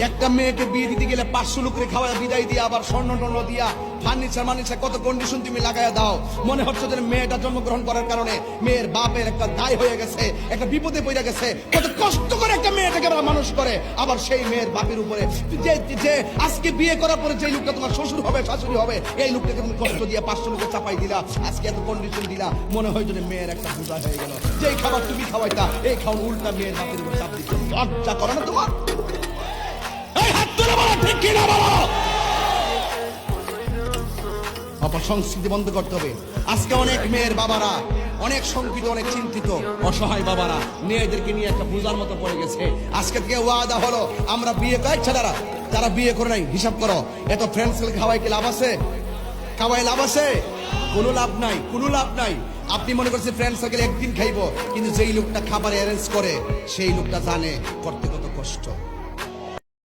একটা মেয়েকে বিয়ে দিতে গেলে 500 লোকের খাওয়া বিদায় দিয়া আবার স্বর্ণ টর্ণ দিয়া ফার্নিচার কত কন্ডিশন তুমি লাগাইয়া দাও। মনে হচ্ছে যে মেয়েটা জন্মগ্রহণ করার কারণে মেয়ের বাপের একটা দায় হয়ে গেছে, একটা বিপদে পড়ে গেছে। কত কষ্ট করে একটা মেয়েটাকে মানুষ করে, আবার সেই মেয়ের বাপের উপরে যে আজকে বিয়ে করার পরে যে লোকটা তোমার শ্বশুর হবে শাশুড়ি হবে, এই লোকটাকে তুমি কষ্ট দিয়ে 500 লোকে চাপাই দিলা, আজকে এত কন্ডিশন দিলা। মনে হয় যে মেয়ের একটা পূজা হয়ে গেল। যেই খাবার তুমি খাওয়াইতা এই খাওয়ান উল্টা মেয়ের বাপের উপর চাপ দিচ্ছ। লজ্জা করে না তোমার? এই হাত তুলে বলো ঠিক কিনা বলো। অপসংস্কৃতি বন্ধ করতে হবে। আজকে অনেক মেয়ের বাবারা অনেক শঙ্কিত, অনেক চিন্তিত, অসহায় বাবারা মেয়েদেরকে নিয়ে একটা পূজার মতো পড়ে গেছে। আজকে থেকে ওয়াদা হলো আমরা বিয়ে কয়েক ছেলেরা যারা বিয়ে করে নাই হিসাব করো, এত ফ্রেন্ডস খাওয়াই কি লাভ আছে? খাওয়াই লাভ আছে? কোনো লাভ নাই, কোনো লাভ নাই। আপনি মনে করছেন ফ্রেন্ড সার্কেল একদিন খাইবো, কিন্তু যেই লোকটা খাবার অ্যারেঞ্জ করে সেই লোকটা জানে করতে কত কষ্ট।